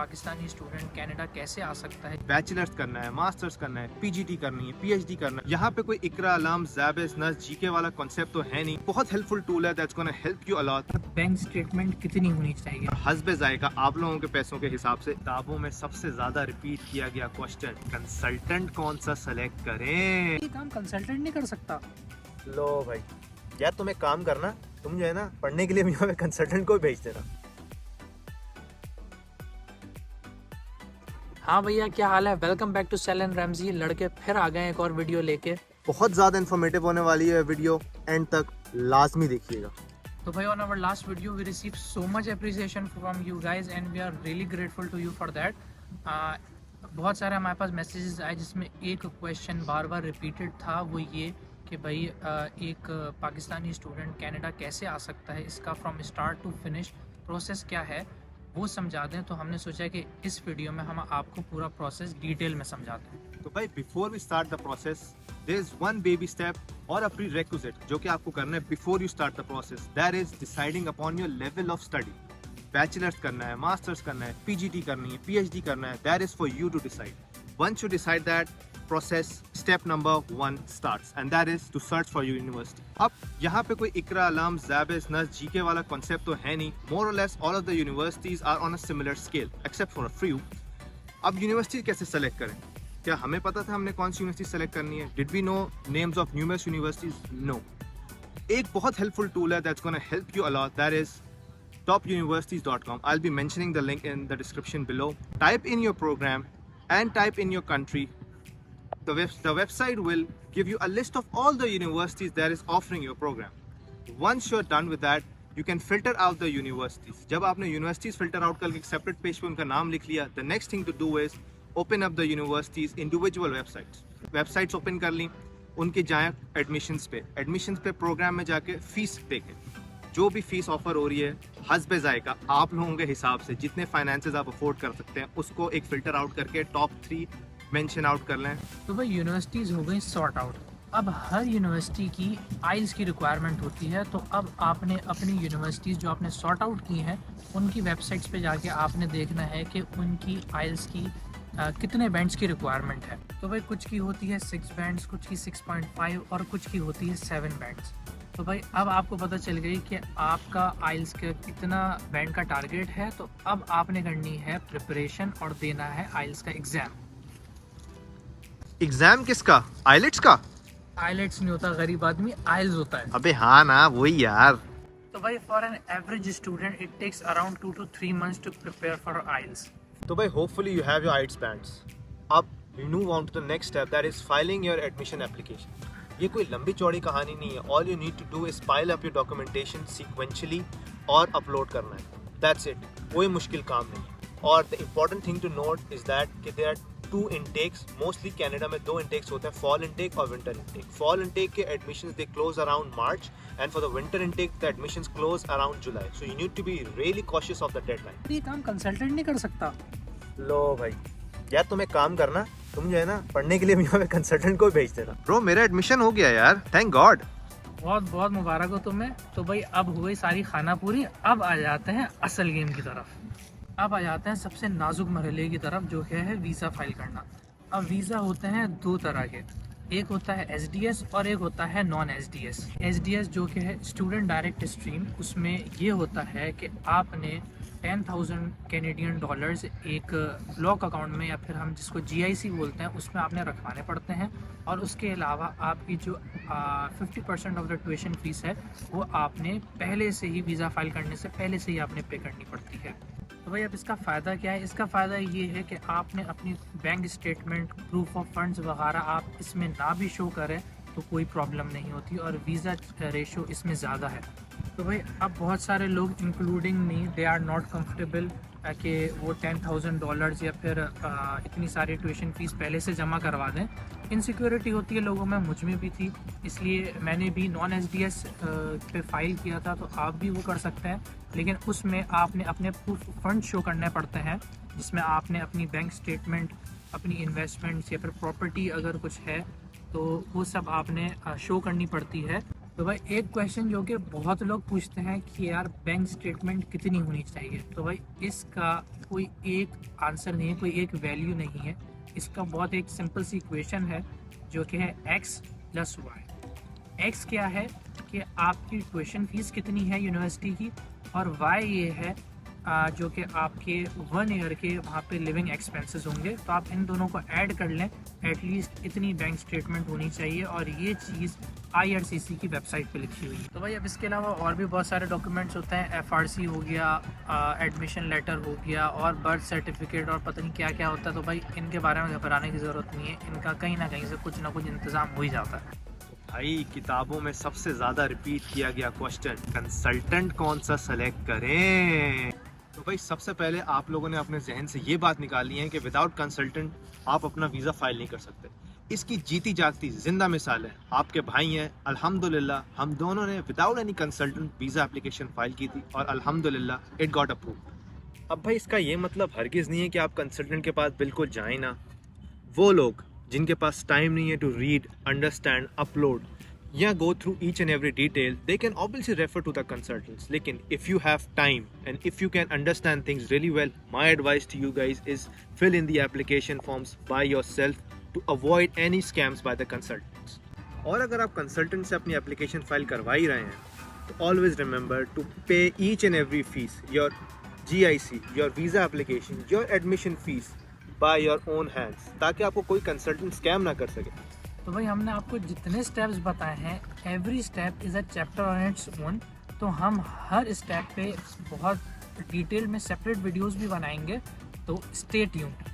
Pakistani student Canada कैसे आ सकता है। बैचलर्स करना है, मास्टर्स करना है, पीजीटी करनी है, पीएचडी करना है। यहाँ पे कोई इकरा, अलाम, ज़ैबिस, नस, जीके वाला कॉन्सेप्ट तो है नहीं। बहुत हेल्पफुल टूल है that's gonna help you a lot. Bank statement कितनी होनी चाहिए? हस्बे जायका आप लोगों के पैसों के हिसाब से। किताबों में सबसे ज्यादा रिपीट किया गया क्वेश्चन, कंसल्टेंट कौन सा सेलेक्ट करें। ये काम कंसल्टेंट नहीं कर सकता। लो भाई, यार तुम एक काम करना, तुम जो है ना पढ़ने के लिए भी हमें कंसल्टेंट को भेज देना। हाँ भैया, क्या हाल है? वेलकम बैक टू सेल एंड रैमजी। लड़के फिर आ गए एक और वीडियो लेके। बहुत ज्यादा इन्फॉर्मेटिव होने वाली है वीडियो, एंड तक लाजमी देखिएगा। तो भाई, on our last video we receive so much appreciation from you guys and we are really grateful to you for that. बहुत सारे हमारे पास मैसेजेस आए जिसमें एक क्वेश्चन बार बार रिपीटेड था, वो ये कि भाई एक पाकिस्तानी स्टूडेंट कनाडा कैसे आ सकता है, इसका from start to finish process क्या है वो समझा दें। तो हमने सोचा कि इस वीडियो में हम आपको पूरा प्रोसेस डिटेल में समझाते हैं। तो भाई before we start the process, there is one baby step और अ प्रीरेक्विजिट जो कि आपको करना है before you start the process. That is deciding upon your level of study. Bachelors करना है, मास्टर्स करना है, पीजीटी करनी है, पीएचडी करना है, that is for you to decide. Once you decide that, process step number 1 starts and that is to search for your university. अब यहाँ पे कोई इकरा, अलाम, ज़ैबिस, नस, जीके वाला कॉन्सेप्ट तो है नहीं। more or less all of the universities are on a similar scale except for a few. अब यूनिवर्सिटी कैसे सेलेक्ट करें? क्या हमें पता था हमने कौन सी यूनिवर्सिटी सेलेक्ट करनी है? Did we know names of numerous universities? No. एक बहुत हेल्पफुल टूल है that's gonna help you a lot, that is topuniversities.com. I'll be mentioning the link in the description below. Type in your program and type in your country. The website will give you a list of all the universities that is offering your program. Once you're done with that, you can filter out the universities. जब आपने universities filter out करके एक separate page पे उनका नाम लिख लिया, the next thing to do is open up the universities individual websites. Websites open कर ली, उनके जाएं admissions पे program में जाके फीस देखें। जो भी फीस ऑफर हो रही है हस्बे जायका आप लोगों के हिसाब से जितने फाइनेंसेस आप अफोर्ड कर सकते हैं उसको एक फिल्टर आउट करके टॉप 3 मेंशन आउट कर लें। तो भाई, यूनिवर्सिटीज़ हो गई सॉर्ट आउट। अब हर यूनिवर्सिटी की आइल्स की रिक्वायरमेंट होती है, तो अब आपने अपनी यूनिवर्सिटीज़ जो आपने सॉर्ट आउट की हैं उनकी वेबसाइट्स पे जाके आपने देखना है कि उनकी आइल्स की कितने बैंड्स की रिक्वायरमेंट है। तो भाई, कुछ की होती है 6 बैंड्स, कुछ की 6.5 और कुछ की होती है 7 बैंड्स। तो भाई, अब आपको पता चल गई कि आपका आइल्स का कितना बैंड का टारगेट है, तो अब आपने करनी है प्रिपरेशन और देना है आइल्स का एग्ज़ाम। एग्जाम किसका? आइलेट्स का? आइलेट्स नहीं होता गरीब आदमी, आइल्स होता है। अबे हाँ ना, वही यार। तो भाई, for an average student it takes around 2 to 3 months to prepare for IELTS. तो भाई hopefully you have your IELTS bands. अब we move on to the next step, that is filing your admission application. ये कोई लंबी चौड़ी कहानी नहीं है। All you need to do is pile up your documentation sequentially और अपलोड करना है, दैट्स इट। कोई मुश्किल काम नहीं है। और the important thing to note is that कि there are 2 intakes. Mostly Canada में 2 intakes होते हैं, फॉल इनटेक और विंटर इनटेक। फॉल इनटेक के admissions they close around March and for the winter intake the admissions close around July, so you need to be really cautious of the deadline. ये काम consultant नहीं कर सकता। लो भाई, यार तुम एक काम करना, तुम जो है ना पढ़ने के लिए भी हमें कंसल्टेंट को भेज देना। ब्रो, मेरा एडमिशन हो गया यार, थैंक गॉड। बहुत बहुत मुबारक हो तुम्हें। तो भाई, अब हो गई सारी खाना पूरी। अब आ जाते हैं असल गेम की तरफ। अब आ जाते हैं सबसे नाजुक मरहले की तरफ, जो है वीज़ा फाइल करना। अब वीज़ा होते हैं 2 तरह के, एक होता है एसडीएस और एक होता है नॉन एसडीएस। एसडीएस जो कि है स्टूडेंट डायरेक्ट स्ट्रीम, उसमें ये होता है कि आपने 10,000 कैनेडियन डॉलर्स एक ब्लॉक अकाउंट में, या फिर हम जिसको जीआईसी बोलते हैं, उसमें आपने रखवाने पड़ते हैं। और उसके अलावा आपकी जो 50% ऑफ द ट्यूशन फीस है वो आपने पहले से ही वीज़ा फाइल करने से पहले से ही आपने पे करनी पड़ती है। तो भाई, अब इसका फ़ायदा क्या है? इसका फ़ायदा ये है कि आपने अपनी bank statement, proof of funds वगैरह आप इसमें ना भी शो करें तो कोई प्रॉब्लम नहीं होती, और वीज़ा रेशो इसमें ज़्यादा है। तो भाई, अब बहुत सारे लोग including me, they are not comfortable कि वो $10,000 या फिर इतनी सारी ट्यूशन फ़ीस पहले से जमा करवा दें। इनसिक्योरिटी होती है लोगों में, मुझ में भी थी, इसलिए मैंने भी नॉन एसडीएस पे फाइल किया था। तो आप भी वो कर सकते हैं, लेकिन उसमें आपने अपने प्रूफ फंड शो करने पड़ते हैं, जिसमें आपने अपनी बैंक स्टेटमेंट, अपनी इन्वेस्टमेंट्स या फिर प्रॉपर्टी अगर कुछ है तो वो सब आपने शो करनी पड़ती है। तो भाई एक क्वेश्चन जो कि बहुत लोग पूछते हैं कि यार बैंक स्टेटमेंट कितनी होनी चाहिए, तो भाई इसका कोई एक आंसर नहीं है, कोई एक वैल्यू नहीं है। इसका बहुत एक सिंपल सी इक्वेशन है जो कि है x + y। x क्या है कि आपकी ट्यूशन फीस कितनी है यूनिवर्सिटी की, और y ये है जो कि आपके 1 ईयर के वहाँ पे लिविंग एक्सपेंसेस होंगे। तो आप इन दोनों को ऐड कर लें, एटलीस्ट इतनी बैंक स्टेटमेंट होनी चाहिए, और ये चीज़ IRCC की वेबसाइट पे लिखी हुई है। तो भाई अब इसके अलावा और भी बहुत सारे डॉक्यूमेंट्स होते हैं, FRC हो गया, एडमिशन लेटर हो गया, और बर्थ सर्टिफिकेट, और पता नहीं क्या क्या होता है। तो भाई इनके बारे में घबराने की ज़रूरत नहीं है, इनका कहीं ना कहीं से कुछ ना कुछ इंतज़ाम हो ही जाता है। भाई किताबों में सबसे ज्यादा रिपीट किया गया क्वेश्चन, कंसल्टेंट कौन सा सेलेक्ट करें। तो भाई सबसे पहले आप लोगों ने अपने जहन से ये बात निकालनी है कि विदाउट कंसल्टेंट आप अपना वीज़ा फाइल नहीं कर सकते। इसकी जीती जागती जिंदा मिसाल है, आपके भाई हैं, अल्हम्दुलिल्लाह हम दोनों ने without any consultant visa application file की थी और अल्हम्दुलिल्लाह इट गॉट अप्रूव्ड। अब भाई इसका ये मतलब हरगिज़ नहीं है कि आप कंसल्टेंट के पास बिल्कुल जाएं ना। वो लोग जिनके पास टाइम नहीं है टू रीड, अंडरस्टैंड, अपलोड या go through each and every detail, they can obviously refer to the consultants. लेकिन if you have time and if you can understand things really well, my advice to you guys is fill in the application forms by yourself to avoid any scams by the consultants. और अगर आप consultant से अपनी application file करवा ही रहे हैं तो always remember to pay each and every fees, your GIC, your visa application, your admission fees by your own hands, ताकि आपको कोई consultant scam ना कर सके। तो भाई हमने आपको जितने स्टेप्स बताए हैं, every step is a chapter on its own. तो हम हर स्टेप पे बहुत डिटेल में सेपरेट वीडियोस भी बनाएंगे, तो स्टे ट्यून्ड।